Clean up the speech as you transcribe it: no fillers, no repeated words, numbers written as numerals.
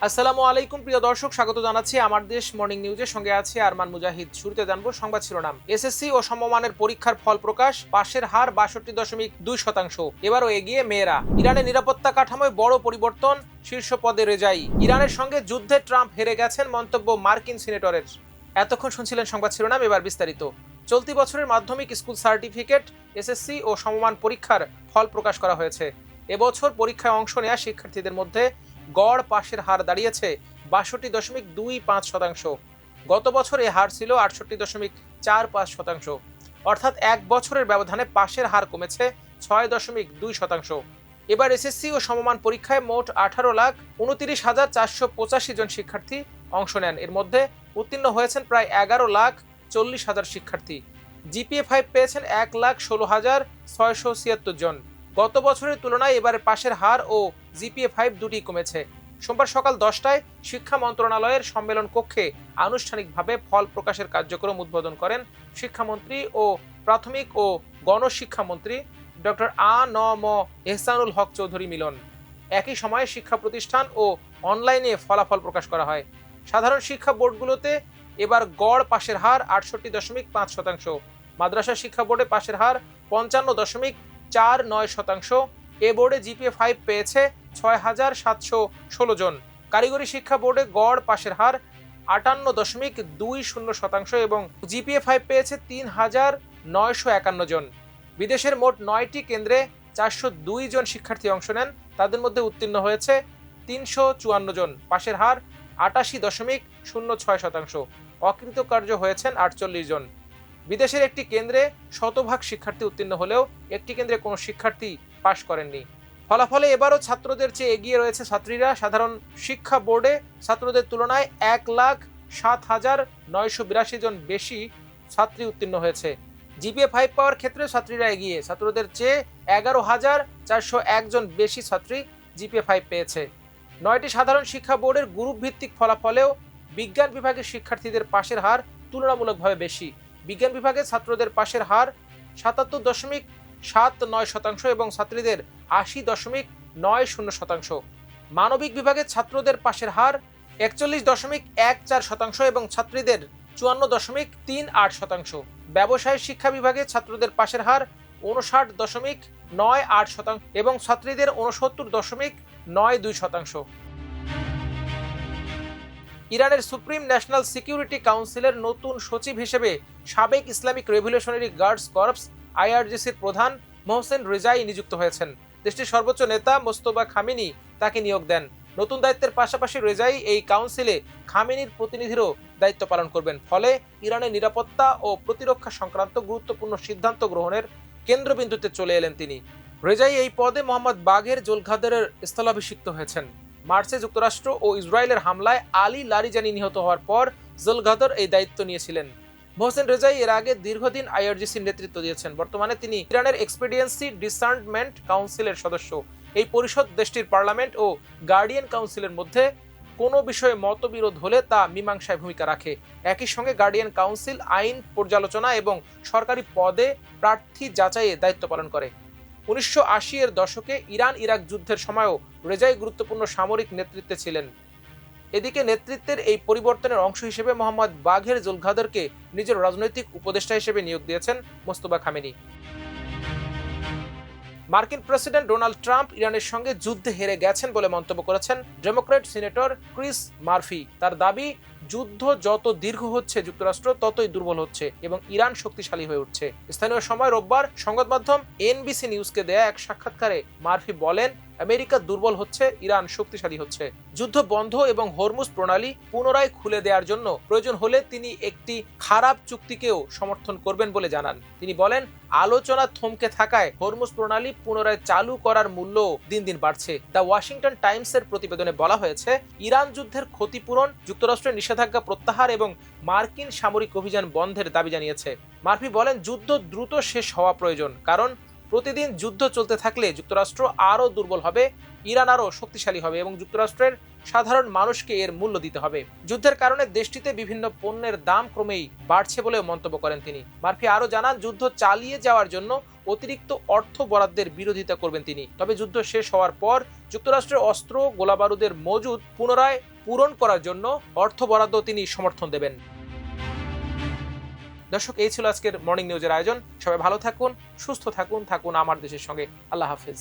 আসসালামু আলাইকুম প্রিয় দর্শক, স্বাগত জানাচ্ছি আমার দেশ মর্নিং নিউজের সঙ্গে আছে আরমান মুজাহিদ। শুরুতে জানবো সংবাদ শিরোনাম। এসএসসি ও সমমানের পরীক্ষার ফল প্রকাশ, পাশের হার ৬২.২%। এবারও এগিয়ে মেয়েরা। ইরানের নিরাপত্তা কাঠামোয় বড় পরিবর্তন, শীর্ষ পদে রেজাই। ইরানের সঙ্গে যুদ্ধে ট্রাম্প হেরে গেছেন, মন্তব্য মার্কিন সিনেটরের। এতক্ষণ শুনছিলেন সংবাদ শিরোনাম, এবার বিস্তারিত। চলতি বছরের মাধ্যমিক স্কুল সার্টিফিকেট, এসএসসি ও সমমান পরীক্ষার ফল প্রকাশ করা হয়েছে। এবছর পরীক্ষায় অংশ নেওয়া শিক্ষার্থীদের মধ্যে গড় পাশের হার দাঁড়িয়েছে ৬২.25%। গত বছর এ হার ছিল ৬৮.45%, অর্থাৎ এক বছরের ব্যবধানে পাশের হার কমেছে ৬.2%। এবার এসএসসি ও সমমান পরীক্ষায় মোট ১৮,২৯,৪৮৫ জন শিক্ষার্থী অংশ নেন। এর মধ্যে উত্তীর্ণ হয়েছেন প্রায় ১১,৪০,০০০ শিক্ষার্থী। জিপিএ 5 পেয়েছেন ১,১৬,৬৭৬ জন। গত বছরের তুলনায় এবারের পাশের হার ও জিপিএ 5 দুটি কমেছে। সোমবার সকাল 10টায় শিক্ষা মন্ত্রণালয়ের সম্মেলন কক্ষে আনুষ্ঠানিকভাবে ফল প্রকাশের কার্যক্রম উদ্বোধন করেন শিক্ষামন্ত্রী ও প্রাথমিক ও গণশিক্ষামন্ত্রী ডক্টর আ.ন.ম এহসানুল হক চৌধুরী মিলন। একই সময়ে শিক্ষা প্রতিষ্ঠান ও অনলাইনে ফলাফল প্রকাশ করা হয়। সাধারণ শিক্ষা বোর্ডগুলোতে এবার গড় পাশের হার ৬৮.৫%। মাদ্রাসা শিক্ষা বোর্ডে পাশের হার ৫৫.৪৯%। এ বোর্ডে জিপিএ 5 পেয়েছে ৬,৭১৬ জন। কারিগরি শিক্ষা বোর্ডে গড় পাশের হার ৫৮.২০% এবং জিপিএ 5 পেয়েছে ৩,৯৫১ জন। বিদেশের মোট ৯টি কেন্দ্রে ৪০২ জন শিক্ষার্থী অংশ নেন। তাদের মধ্যে উত্তীর্ণ হয়েছে ৩৫৪ জন। পাশের হার ৮৮.০৬%। অকৃতকার্য হয়েছেন ৪৮ জন। বিদেশের একটি কেন্দ্রে শতভাগ শিক্ষার্থী উত্তীর্ণ হলেও একটি কেন্দ্রে কোনো শিক্ষার্থী পাশ করেননি। ফলাফলে এবারও ছাত্রদের চেয়ে এগিয়ে রয়েছে ছাত্রীরা। সাধারণ শিক্ষা বোর্ডে ছাত্রদের তুলনায় ১,০৭,৯৮২ জন বেশি ছাত্রী উত্তীর্ণ হয়েছে। জিপিএ 5 পাওয়ার ক্ষেত্রে ছাত্রীরা এগিয়ে, ছাত্রদের চেয়ে ১১,৪০১ জন বেশি ছাত্রী জিপিএ 5 পেয়েছে। ৯টি সাধারণ শিক্ষা বোর্ডের গ্রুপ ভিত্তিক ফলাফলেও বিজ্ঞান বিভাগের শিক্ষার্থীদের পাশের হার তুলনামূলকভাবে বেশি। বিজ্ঞান বিভাগে ছাত্রদের পাশের হার ৭৭.৭৯% এবং ছাত্রীদের ৮০.৯০%। মানবিক বিভাগে ছাত্রদের পাশের হার ৪১.১৪% এবং ছাত্রীদের ৫৪.৩৮%। ব্যবসায় শিক্ষা বিভাগে ছাত্রদের পাশের হার ৫৯.৯৮% এবং ছাত্রীদের ৬৯.৯২%। ইরানের সুপ্রিম ন্যাশনাল সিকিউরিটি কাউন্সিলের নতুন সচিব হিসেবে সাবেক ইসলামিক রেভলিউশনারি গার্ডস কর্পস আইআরজিসির প্রধান মোহসেন রেজাই নিযুক্ত হয়েছেন। দেশটির সর্বোচ্চ নেতা মোস্তফা খামেনি তাকে নিয়োগ দেন। নতুন দায়িত্বের পাশাপাশি রেজাই এই কাউন্সিলে খামেনির প্রতিনিধিরও দায়িত্ব পালন করবেন। ফলে ইরানের নিরাপত্তা ও প্রতিরক্ষা সংক্রান্ত গুরুত্বপূর্ণ সিদ্ধান্ত গ্রহণের কেন্দ্রবিন্দুতে চলে এলেন তিনি। রেজাই এই পদে মোহাম্মদ বাঘের জোলখাদরের স্থলাভিষিক্ত হয়েছেন। মার্চে যুক্তরাষ্ট্র ও ইসরায়েলের হামলায় আলী লারিজানি নিহত হওয়ার পর জোলখাদর এই দায়িত্ব নিয়েছিলেন। মোহসেন রেজাই এর আগে দীর্ঘদিন আইআরজিসির নেতৃত্ব দিয়েছেন। বর্তমানে তিনি ইরানের এক্সপিডিয়েন্সি ডিসার্নমেন্ট কাউন্সিলের সদস্য। এই পরিষদ দেশটির পার্লামেন্ট ও গার্ডিয়ান কাউন্সিলের মধ্যে কোনো বিষয়ে মতবিরোধ হলে তা মীমাংসায় ভূমিকা রাখে। একই সঙ্গে গার্ডিয়ান কাউন্সিল আইন পর্যালোচনা এবং সরকারি পদে প্রার্থী যাচাইয়ে দায়িত্ব পালন করে। ১৯৮০-এর দশকে ইরান ইরাক যুদ্ধের সময়ও রেজাই গুরুত্বপূর্ণ সামরিক নেতৃত্বে ছিলেন। এদিকে নেতৃত্বের এই পরিবর্তনের অংশ হিসেবে মোহাম্মদ বাঘের জোলখাদরকে নিজের রাজনৈতিক উপদেষ্টা হিসেবে নিয়োগ দিয়েছেন মোস্তফা খামেনি। মার্কিন প্রেসিডেন্ট ডোনাল্ড ট্রাম্প ইরানের সঙ্গে যুদ্ধে হেরে গেছেন বলে মন্তব্য করেছেন ডেমোক্র্যাট সিনেটর ক্রিস মার্ফি। তার দাবি, যুদ্ধ যত দীর্ঘ হচ্ছে যুক্তরাষ্ট্র ততই দুর্বল হচ্ছে এবং ইরান শক্তিশালী হয়ে উঠছে। স্থানীয় সময় রোববার সংবাদ মাধ্যম এনবিসি নিউজকে দেয়া এক সাক্ষাৎকারে মার্ফি বলেন, আমেরিকা দুর্বল হচ্ছে, ইরান শক্তিশালী হচ্ছে। যুদ্ধ বন্ধ এবং হরমুজ প্রণালী পুনরায় খুলে দেওয়ার জন্য প্রয়োজন হলে তিনি একটি খারাপ চুক্তিকেও সমর্থন করবেন বলে জানান। তিনি বলেন, আলোচনা থমকে থাকায় হরমুজ প্রণালী পুনরায় চালু করার মূল্য দিন দিন বাড়ছে। দ্য ওয়াশিংটন টাইমসের প্রতিবেদনে বলা হয়েছে, ইরান যুদ্ধের ক্ষতিপূরণ, যুক্তরাষ্ট্রের নিষেধাজ্ঞা প্রত্যাহার এবং মার্কিন সামরিক অভিযান বন্ধের দাবি জানিয়েছে। মার্ফি বলেন, যুদ্ধ দ্রুত শেষ হওয়া প্রয়োজন, কারণ প্রতিদিন যুদ্ধ চলতে থাকলে যুক্তরাষ্ট্র আরও দুর্বল হবে, ইরান আরও শক্তিশালী হবে এবং যুক্তরাষ্ট্রের সাধারণ মানুষকে এর মূল্য দিতে হবে। যুদ্ধের কারণে দেশটিতে বিভিন্ন পণ্যের দাম ক্রমেই বাড়ছে বলেও মন্তব্য করেন তিনি। মার্ফি আরও জানান, যুদ্ধ চালিয়ে যাওয়ার জন্য অতিরিক্ত অর্থ বরাদ্দের বিরোধিতা করবেন তিনি। তবে যুদ্ধ শেষ হওয়ার পর যুক্তরাষ্ট্রের অস্ত্র গোলাবারুদের মজুদ পুনরায় পূরণ করার জন্য অর্থ বরাদ্দ তিনি সমর্থন দেবেন। দর্শক, এই ছিল আজকের মর্নিং নিউজের আয়োজন। সবাই ভালো থাকুন, সুস্থ থাকুন, থাকুন আমার দেশের সঙ্গে। আল্লাহ হাফেজ।